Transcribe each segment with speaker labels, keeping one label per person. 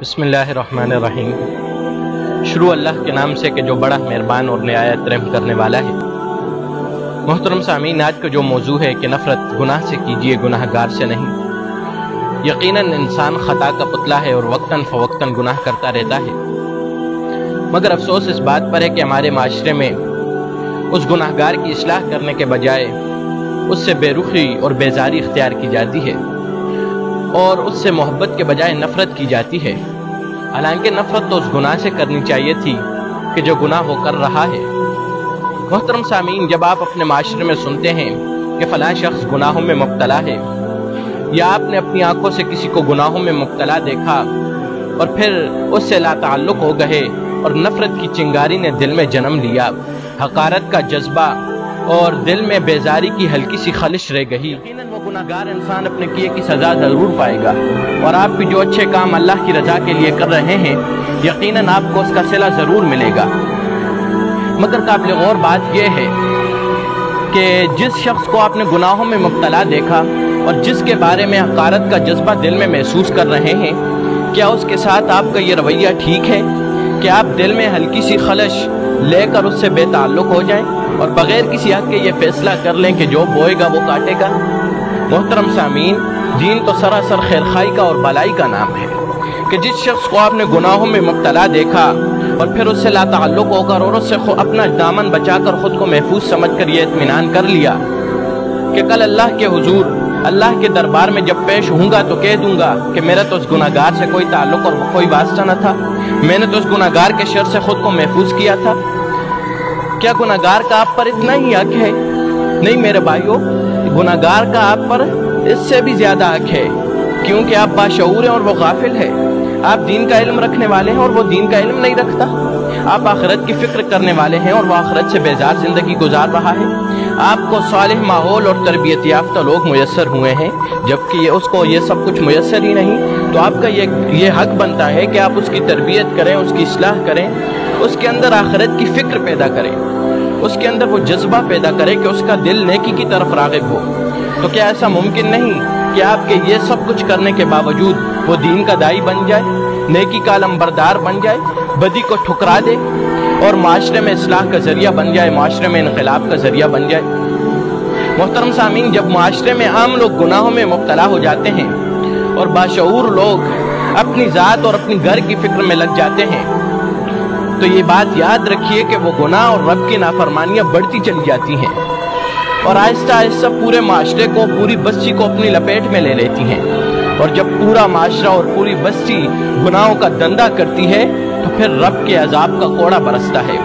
Speaker 1: بسم اللہ الرحمن الرحیم۔ شروع اللہ کے نام سے کہ جو بڑا مہربان اور نہایت رحم کرنے والا ہے۔ محترم سامعین، آج کا جو موضوع ہے کہ نفرت گناہ سے کیجیے، گناہ گار سے نہیں۔ یقیناً انسان خطا کا پتلا ہے اور وقتاً فوقتاً گناہ کرتا رہتا ہے، مگر افسوس اس بات پر ہے کہ ہمارے معاشرے میں اس گناہ گار کی اصلاح کرنے کے بجائے اس سے بے رخی اور بیزاری اختیار کی جاتی ہے اور اس سے محبت کے بجائے نفرت کی جاتی ہے، حالانکہ نفرت تو اس گناہ سے کرنی چاہیے تھی کہ جو گناہ وہ کر رہا ہے۔ محترم سامعین، جب آپ اپنے معاشرے میں سنتے ہیں کہ فلاں شخص گناہوں میں مبتلا ہے، یا آپ نے اپنی آنکھوں سے کسی کو گناہوں میں مبتلا دیکھا اور پھر اس سے لا تعلق ہو گئے اور نفرت کی چنگاری نے دل میں جنم لیا، حقارت کا جذبہ اور دل میں بیزاری کی ہلکی سی خلش رہ گئی، یقیناً وہ گناہ گار انسان اپنے کیے کی سزا ضرور پائے گا، اور آپ بھی جو اچھے کام اللہ کی رضا کے لیے کر رہے ہیں یقیناً آپ کو اس کا صلہ ضرور ملے گا۔ مگر قابل غور بات یہ ہے کہ جس شخص کو آپ نے گناہوں میں مبتلا دیکھا اور جس کے بارے میں حقارت کا جذبہ دل میں محسوس کر رہے ہیں، کیا اس کے ساتھ آپ کا یہ رویہ ٹھیک ہے کہ آپ دل میں ہلکی سی خلش لے کر اس سے بے تعلق ہو جائیں اور بغیر کسی حق کے یہ فیصلہ کر لیں کہ جو بوئے گا وہ کاٹے گا؟ محترم سامعین، دین تو سراسر خیرخواہی کا اور بلائی کا نام ہے کہ جس شخص کو آپ نے گناہوں میں مبتلا دیکھا اور پھر اس سے لا تعلق ہو کر اور اس سے اپنا دامن بچا کر خود کو محفوظ سمجھ کر یہ اطمینان کر لیا کہ کل اللہ کے حضور، اللہ کے دربار میں جب پیش ہوں گا تو کہہ دوں گا کہ میرا تو اس گناہ گار سے کوئی تعلق اور کوئی واسطہ نہ تھا، میں نے تو اس گناہ گار کے شر سے خود کو محفوظ کیا تھا۔ کیا گناہ گار کا آپ پر اتنا ہی حق ہے؟ نہیں میرے بھائیو، گناہ گار کا آپ پر اس سے بھی زیادہ حق ہے، کیونکہ آپ باشعور ہیں اور وہ غافل ہے۔ آپ دین کا علم رکھنے والے ہیں اور وہ دین کا علم نہیں رکھتا۔ آپ آخرت کی فکر کرنے والے ہیں اور وہ آخرت سے بیزار زندگی گزار رہا ہے۔ آپ کو صالح ماحول اور تربیت یافتہ لوگ میسر ہوئے ہیں، جبکہ اس کو یہ سب کچھ میسر ہی نہیں، تو آپ کا یہ حق بنتا ہے کہ آپ اس کی تربیت کریں، اس کی اصلاح کریں، اس کے اندر آخرت کی فکر پیدا کریں، اس کے اندر وہ جذبہ پیدا کریں کہ اس کا دل نیکی کی طرف راغب ہو۔ تو کیا ایسا ممکن نہیں کہ آپ کے یہ سب کچھ کرنے کے باوجود وہ دین کا داعی بن جائے، نیکی کا علمبردار بن جائے، بدی کو ٹھکرا دے اور معاشرے میں اصلاح کا ذریعہ بن جائے، معاشرے میں انقلاب کا ذریعہ بن جائے؟ محترم سامعین، جب معاشرے میں عام لوگ گناہوں میں مبتلا ہو جاتے ہیں اور باشعور لوگ اپنی ذات اور اپنی گھر کی فکر میں لگ جاتے ہیں، تو یہ بات یاد رکھیے کہ وہ گناہ اور رب کی نافرمانیاں بڑھتی چلی جاتی ہیں اور آہستہ آہستہ پورے معاشرے کو، پوری بستی کو اپنی لپیٹ میں لے لیتی ہیں، اور جب پورا معاشرہ اور پوری بستی گناہوں کا دندہ کرتی ہے تو پھر رب کے عذاب کا کوڑا برستا ہے،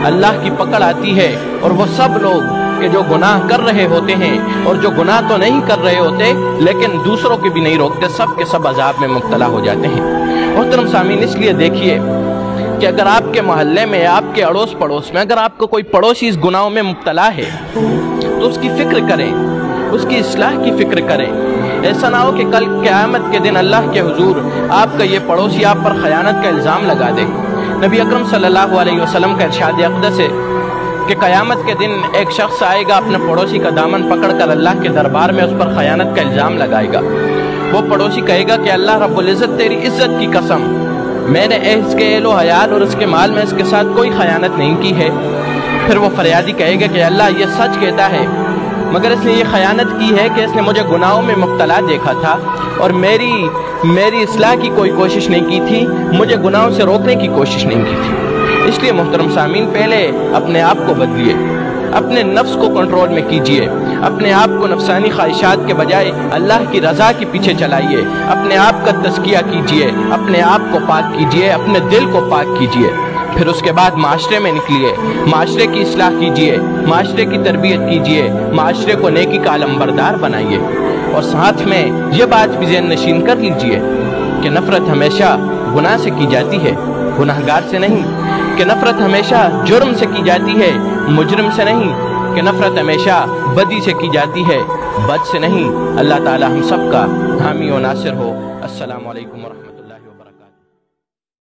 Speaker 1: اللہ کی پکڑ آتی ہے، اور وہ سب لوگ کہ جو گناہ کر رہے ہوتے ہیں اور جو گناہ تو نہیں کر رہے ہوتے لیکن دوسروں کے بھی نہیں روکتے، سب کے سب عذاب میں مبتلا ہو جاتے ہیں۔ محترم سامعین، اس لیے دیکھیے کہ اگر آپ کے محلے میں، آپ کے اڑوس پڑوس میں اگر آپ کو کوئی پڑوسی اس گناہوں میں مبتلا ہے تو اس کی فکر کریں، اس کی اصلاح کی فکر کریں۔ ایسا نہ ہو کہ کل قیامت کے دن اللہ کے حضور آپ کا یہ پڑوسی آپ پر خیانت کا الزام لگا دے۔ نبی اکرم صلی اللہ علیہ وسلم کا ارشاد اقدس ہے کہ قیامت کے دن ایک شخص آئے گا، اپنے پڑوسی کا دامن پکڑ کر اللہ کے دربار میں اس پر خیانت کا الزام لگائے گا۔ وہ پڑوسی کہے گا کہ اللہ رب العزت تیری عزت کی قسم، میں نے اس کے اہل و عیال اور اس کے مال میں اس کے ساتھ کوئی خیانت نہیں کی ہے۔ پھر وہ فریادی کہے گا کہ اللہ یہ سچ کہتا ہے، مگر اس نے یہ خیانت کی ہے کہ اس نے مجھے گناہوں میں مبتلا دیکھا تھا اور میری اصلاح کی کوئی کوشش نہیں کی تھی، مجھے گناہوں سے روکنے کی کوشش نہیں کی تھی۔ اس لیے محترم سامعین، پہلے اپنے آپ کو بدلیے، اپنے نفس کو کنٹرول میں کیجئے، اپنے آپ کو نفسانی خواہشات کے بجائے اللہ کی رضا کے پیچھے چلائیے، اپنے آپ کا تزکیہ کیجئے، اپنے آپ کو پاک کیجئے، اپنے دل کو پاک کیجئے، پھر اس کے بعد معاشرے میں نکلیے، معاشرے کی اصلاح کیجئے، معاشرے کی تربیت کیجئے، معاشرے کو نیکی کا علمبردار بنائیے، اور ساتھ میں یہ بات بھی ذہن نشین کر لیجئے کہ نفرت ہمیشہ گناہ سے کی جاتی ہے، گناہ گار سے نہیں، کہ نفرت ہمیشہ جرم سے کی جاتی ہے، مجرم سے نہیں، کہ نفرت ہمیشہ بدی سے کی جاتی ہے، بد سے نہیں۔ اللہ تعالی ہم سب کا حامی و ناصر ہو۔ السلام علیکم ورحمۃ اللہ۔